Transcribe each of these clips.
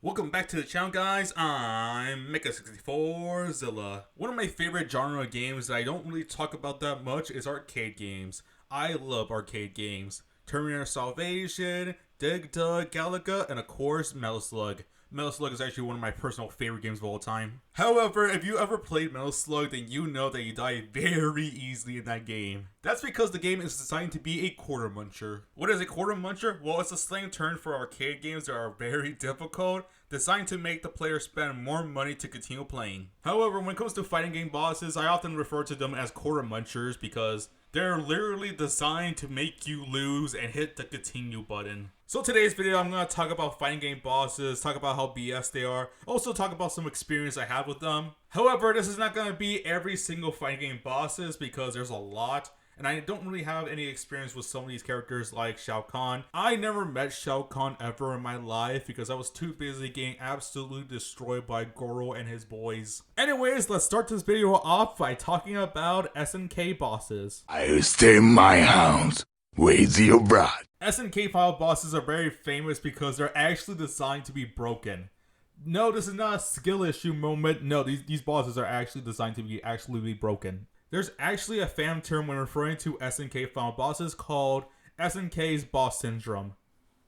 Welcome back to the channel, guys. I'm Mecha64Zilla. One of my favorite genre of games that I don't really talk about that much is arcade games. I love arcade games. Terminator Salvation, Dig Dug, Galaga, and of course, Metal Slug. Metal Slug is actually one of my personal favorite games of all time. However, if you ever played Metal Slug, then you know that you die very easily in that game. That's because the game is designed to be a quarter muncher. What is a quarter muncher? Well, it's a slang term for arcade games that are very difficult, designed to make the player spend more money to continue playing. However, when it comes to fighting game bosses, I often refer to them as quarter munchers because they're literally designed to make you lose and hit the continue button. So today's video, I'm going to talk about fighting game bosses, talk about how BS they are, also talk about some experience I have with them. However, this is not going to be every single fighting game bosses because there's a lot, and I don't really have any experience with some of these characters like Shao Kahn. I never met Shao Kahn ever in my life because I was too busy getting absolutely destroyed by Goro and his boys. Anyways, let's start this video off by talking about SNK bosses. I'll stay my hounds. Where's your brat? SNK file bosses are very famous because they're actually designed to be broken. No, this is not a skill issue moment. No, these bosses are actually designed to be broken. There's actually a fan term when referring to SNK final bosses called SNK's boss syndrome.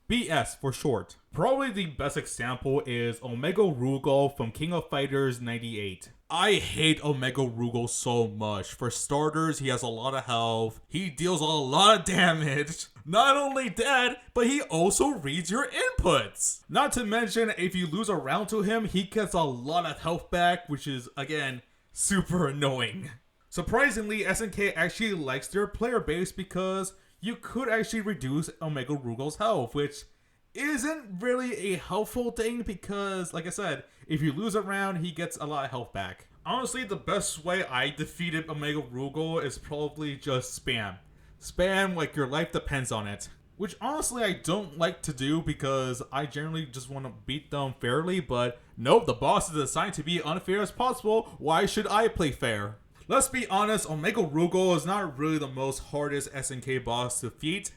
BS for short. Probably the best example is Omega Rugal from King of Fighters 98. I hate Omega Rugal so much. For starters, he has a lot of health. He deals a lot of damage. Not only that, but he also reads your inputs. Not to mention, if you lose a round to him, he gets a lot of health back, which is, again, super annoying. Surprisingly, SNK actually likes their player base because you could actually reduce Omega Rugal's health, which isn't really a helpful thing because, like I said, if you lose a round, he gets a lot of health back. Honestly, the best way I defeated Omega Rugal is probably just spam. Spam like your life depends on it. Which honestly I don't like to do because I generally just want to beat them fairly, but nope, the boss is designed to be unfair as possible. Why should I play fair? Let's be honest, Omega Rugal is not really the most hardest SNK boss to defeat.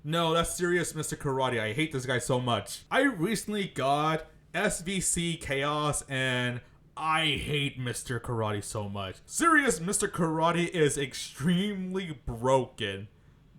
No, that's serious Mr. Karate. I hate this guy so much. I recently got SVC Chaos and I hate Mr. Karate so much. Serious Mr. Karate is extremely broken.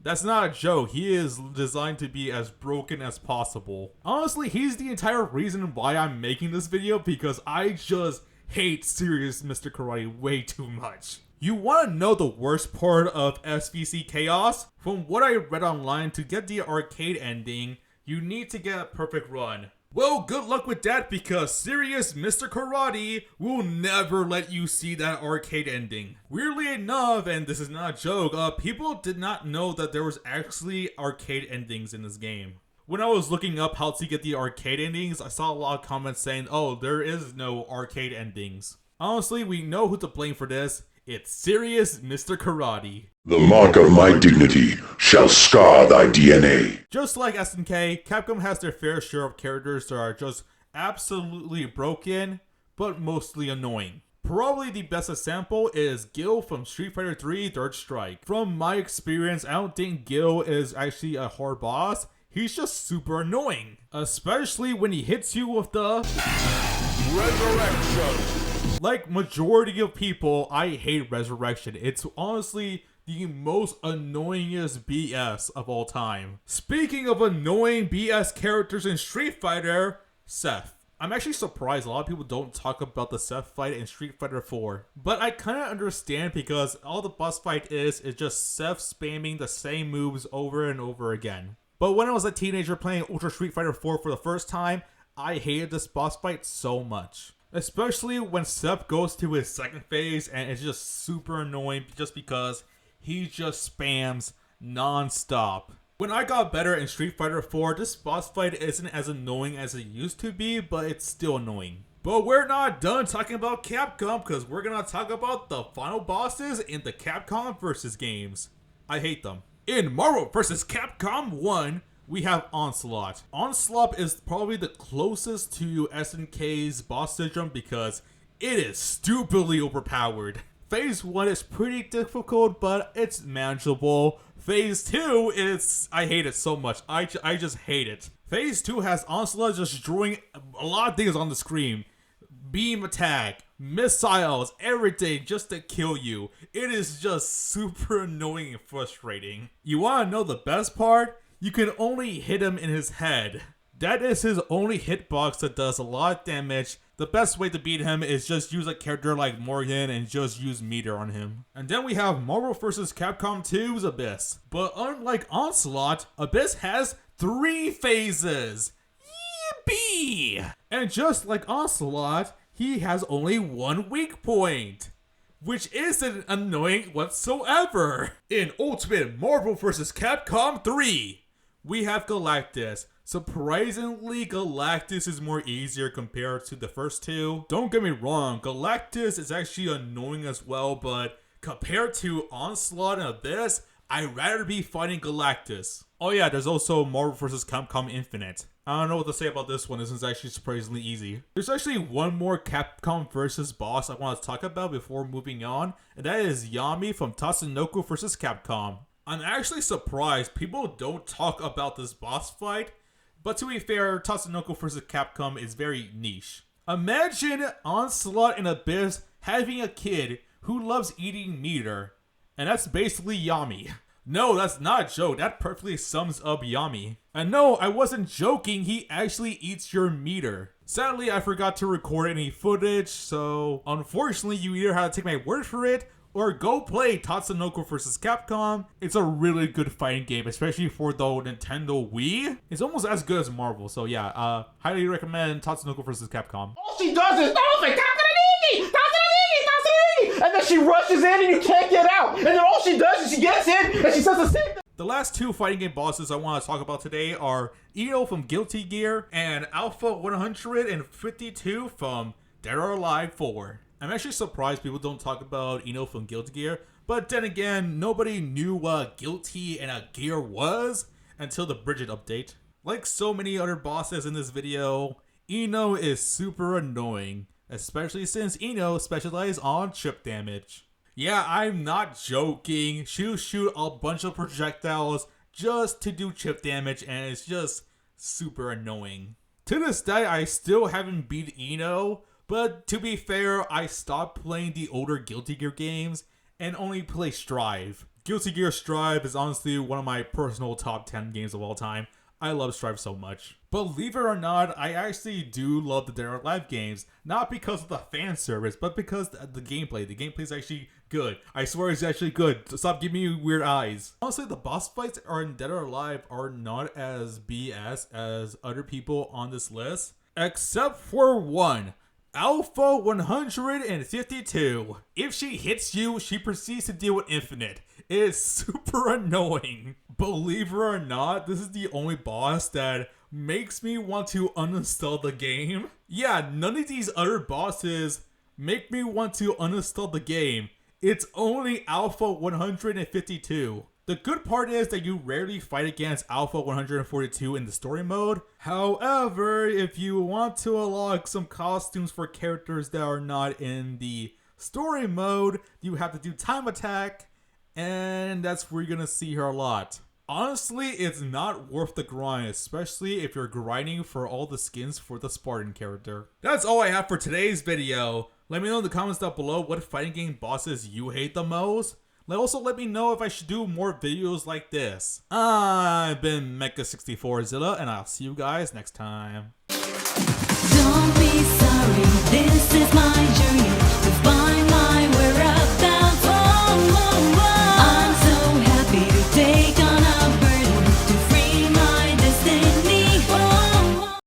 That's not a joke. He is designed to be as broken as possible. Honestly, he's the entire reason why I'm making this video because I just hate serious Mr. Karate way too much. You want to know the worst part of SVC Chaos? From what I read online, to get the arcade ending, you need to get a perfect run. Well, good luck with that because serious Mr. Karate will never let you see that arcade ending. Weirdly enough, and this is not a joke, people did not know that there was actually arcade endings in this game. When I was looking up how to get the arcade endings, I saw a lot of comments saying, oh, there is no arcade endings. Honestly, we know who to blame for this. It's serious Mr. Karate. The mark of my dignity shall scar thy DNA. Just like SNK, Capcom has their fair share of characters that are just absolutely broken, but mostly annoying. Probably the best example is Gil from Street Fighter 3 Third Strike. From my experience, I don't think Gil is actually a hard boss. He's just super annoying. Especially when he hits you with the Resurrection. Like majority of people, I hate Resurrection. It's honestly the most annoyingest BS of all time. Speaking of annoying BS characters in Street Fighter, Seth. I'm actually surprised a lot of people don't talk about the Seth fight in Street Fighter 4. But I kind of understand because all the boss fight is just Seth spamming the same moves over and over again. But when I was a teenager playing Ultra Street Fighter 4 for the first time, I hated this boss fight so much. Especially when Seth goes to his second phase and it's just super annoying just because he just spams non-stop. When I got better in Street Fighter 4, this boss fight isn't as annoying as it used to be, but it's still annoying. But we're not done talking about Capcom because we're gonna talk about the final bosses in the Capcom versus games. I hate them. In Marvel vs. Capcom 1, we have Onslaught. Onslaught is probably the closest to SNK's boss syndrome because it is stupidly overpowered. Phase 1 is pretty difficult, but it's manageable. Phase 2 is, I hate it so much. I just hate it. Phase 2 has Onslaught just destroying a lot of things on the screen. Beam attack, missiles, everything just to kill you. It is just super annoying and frustrating. You want to know the best part? You can only hit him in his head. That is his only hitbox that does a lot of damage. The best way to beat him is just use a character like Morgan and just use meter on him. And then we have Marvel vs. Capcom 2's Abyss. But unlike Onslaught, Abyss has 3 phases. Yippee! And just like Onslaught, he has only 1 weak point, which isn't annoying whatsoever. In Ultimate Marvel vs. Capcom 3, we have Galactus. Surprisingly, Galactus is more easier compared to the first 2. Don't get me wrong, Galactus is actually annoying as well, but compared to Onslaught and Abyss, I'd rather be fighting Galactus. Oh yeah, there's also Marvel vs. Capcom Infinite. I don't know what to say about this one. This is actually surprisingly easy. There's actually one more Capcom versus boss I want to talk about before moving on, and that is Yami from Tatsunoko vs. Capcom. I'm actually surprised people don't talk about this boss fight, but to be fair, Tatsunoko vs. Capcom is very niche. Imagine Onslaught and Abyss having a kid who loves eating meter, and that's basically Yami. No, that's not a joke. That perfectly sums up Yami. And no, I wasn't joking. He actually eats your meter. Sadly, I forgot to record any footage, so unfortunately, you either have to take my word for it or go play Tatsunoko vs. Capcom. It's a really good fighting game, especially for the Nintendo Wii. It's almost as good as Marvel, so yeah, highly recommend Tatsunoko vs. Capcom. All she does is and then she rushes in and you can't get out. And then all she does is she gets in and she says the same thing. The last 2 fighting game bosses I want to talk about today are Eno from Guilty Gear and Alpha 152 from Dead or Alive 4. I'm actually surprised people don't talk about Eno from Guilty Gear, but then again, nobody knew what Guilty and a Gear was until the Bridget update. Like so many other bosses in this video, Eno is super annoying, especially since Eno specializes on chip damage. Yeah, I'm not joking. She'll shoot a bunch of projectiles just to do chip damage, and it's just super annoying. To this day, I still haven't beat Eno, but to be fair, I stopped playing the older Guilty Gear games and only play Strive. Guilty Gear Strive is honestly one of my personal top 10 games of all time. I love Strive so much. Believe it or not, I actually do love the Dead or Alive games. Not because of the fan service, but because the gameplay. The gameplay is actually good. I swear it's actually good. Stop giving me weird eyes. Honestly, the boss fights in Dead or Alive are not as BS as other people on this list. Except for one. Alpha 152. If she hits you, she proceeds to deal with infinite. It is super annoying. Believe it or not, this is the only boss that makes me want to uninstall the game. Yeah, none of these other bosses make me want to uninstall the game. It's only Alpha 152. The good part is that you rarely fight against Alpha 142 in the story mode. However, if you want to unlock some costumes for characters that are not in the story mode, you have to do time attack, and that's where you're gonna see her a lot. Honestly, it's not worth the grind, especially if you're grinding for all the skins for the Spartan character. That's all I have for today's video. Let me know in the comments down below what fighting game bosses you hate the most. Also, let me know if I should do more videos like this. I've been Mecha64Zilla, and I'll see you guys next time.